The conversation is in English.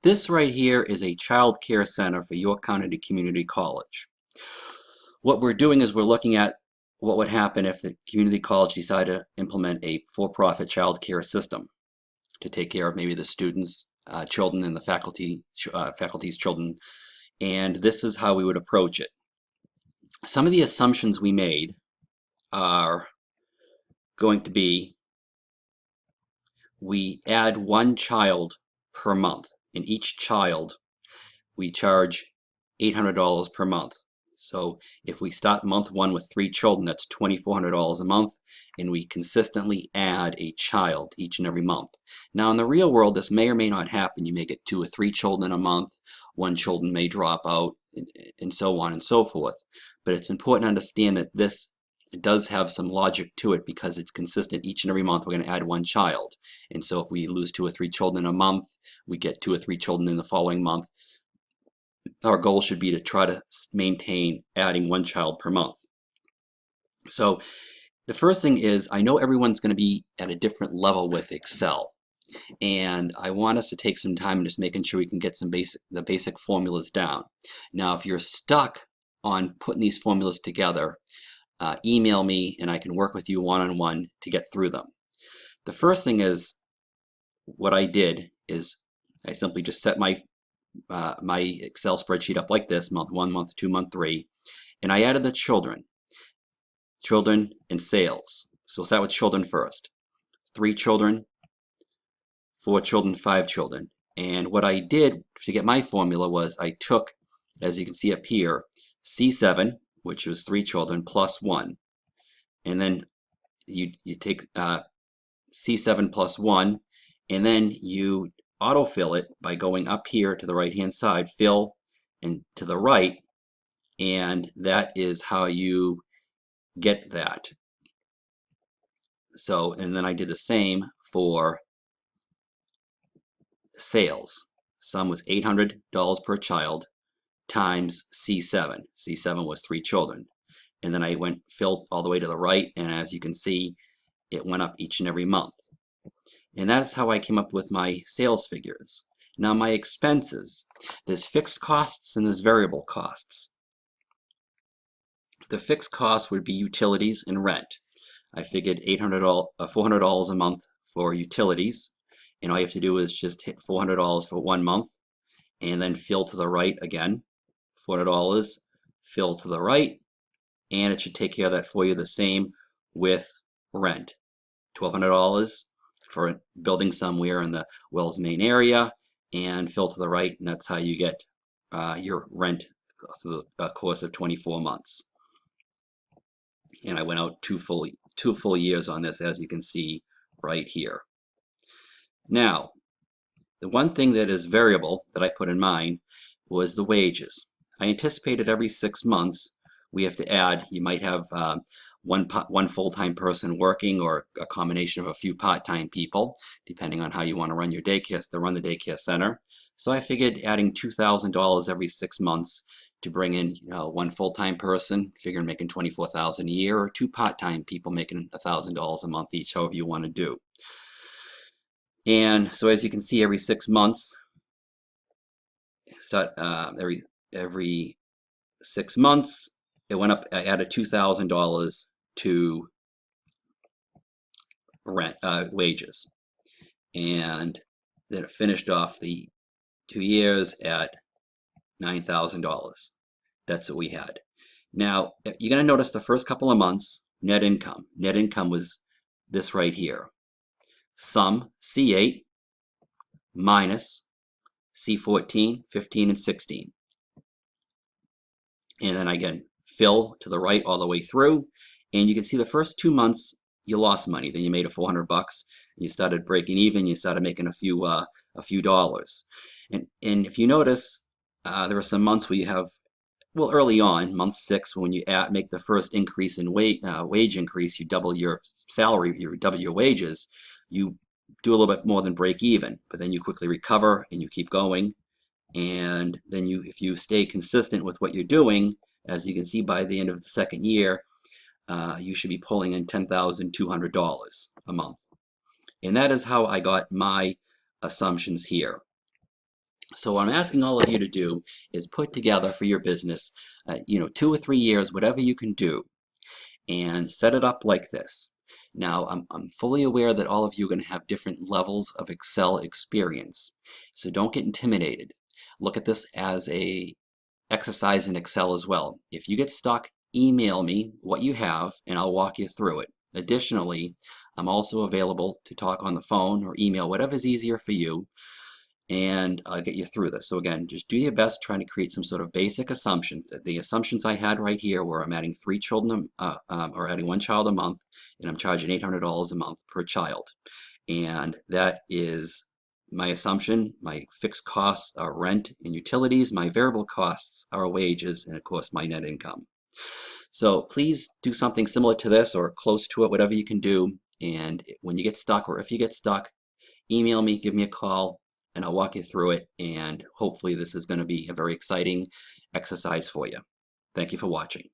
This right here is a child care center for York County Community College. What we're doing is we're looking at what would happen if the community college decided to implement a for-profit child care system to take care of maybe the students, children, and the faculty's children. And this is how we would approach it. Some of the assumptions we made are going to be we add one child per month. In each child, we charge $800 per month. So if we start month one with 3 children, that's $2,400 a month, and we consistently add a child each and every month. Now in the real world, this may or may not happen. You may get 2 or 3 children a month, 1 child may drop out, and so on and so forth. But it's important to understand that this does have some logic to it because it's consistent each and every month. We're going to add 1 child. And so if we lose 2 or 3 children a month, we get 2 or 3 children in the following month. Our goal should be to try to maintain adding 1 child per month. So the first thing is, I know everyone's going to be at a different level with Excel, and I want us to take some time and just making sure we can get the basic formulas down. Now if you're stuck on putting these formulas together, email me and I can work with you one-on-one to get through them. The first thing is, what I did is I simply just set my Excel spreadsheet up like this: month 1, month 2, month 3, and I added the children and sales. So we'll start with children first. 3 children, 4 children, 5 children. And what I did to get my formula was I took, as you can see up here, C7, which was 3 children plus 1, and then you take C7 plus 1, and then you autofill it by going up here to the right hand side, fill, and to the right, and that is how you get that. So, and then I did the same for sales. Sum was $800 per child times C7. C7 was 3 children. And then I went filled all the way to the right, and as you can see, it went up each and every month. And that's how I came up with my sales figures. Now my expenses, there's fixed costs and there's variable costs. The fixed costs would be utilities and rent. I figured $400 a month for utilities, and all you have to do is just hit $400 for 1 month and then fill to the right again. $400, fill to the right, and it should take care of that for you. The same with rent. $1,200 for building somewhere in the Wells Main area, and fill to the right, and that's how you get your rent through the course of 24 months. And I went out two full years on this, as you can see right here. Now, the one thing that is variable that I put in mind was the wages. I anticipated every 6 months we have to add, you might have one full-time person working, or a combination of a few part-time people, depending on how you want to run your daycare, run the daycare center. So I figured adding $2,000 every 6 months to bring in, 1 full-time person, figuring making $24,000 a year, or 2 part-time people making $1,000 a month each, however you want to do. And so as you can see, every 6 months, every 6 months, it went up. I added $2,000 to rent wages, and then it finished off the 2 years at $9,000. That's what we had. Now you're going to notice the first couple of months, net income. Net income was this right here. Sum C8 minus C14, 15, and 16. And then again, fill to the right all the way through, and you can see the first 2 months you lost money. Then you made a $400, you started breaking even, you started making a few dollars. And if you notice, there are some months where you have, well, early on, month 6, when you make the first increase in wage increase, you double your salary, you double your wages, you do a little bit more than break even, but then you quickly recover and you keep going. And then if you stay consistent with what you're doing, as you can see, by the end of the 2nd year, you should be pulling in $10,200 a month. And that is how I got my assumptions here. So what I'm asking all of you to do is put together for your business, 2 or 3 years, whatever you can do, and set it up like this. Now, I'm fully aware that all of you are going to have different levels of Excel experience, so don't get intimidated. Look at this as a exercise in Excel as well. If you get stuck, email me what you have and I'll walk you through it. Additionally, I'm also available to talk on the phone or email, whatever's easier for you, and I'll get you through this. So again, just do your best trying to create some sort of basic assumptions. The assumptions I had right here were I'm adding 3 children, or adding 1 child a month, and I'm charging $800 a month per child. And that is my assumption. My fixed costs are rent and utilities. My variable costs are wages, and of course my net income. So please do something similar to this or close to it, whatever you can do. And when you get stuck, or if you get stuck, email me, give me a call, and I'll walk you through it. And hopefully this is going to be a very exciting exercise for you. Thank you for watching.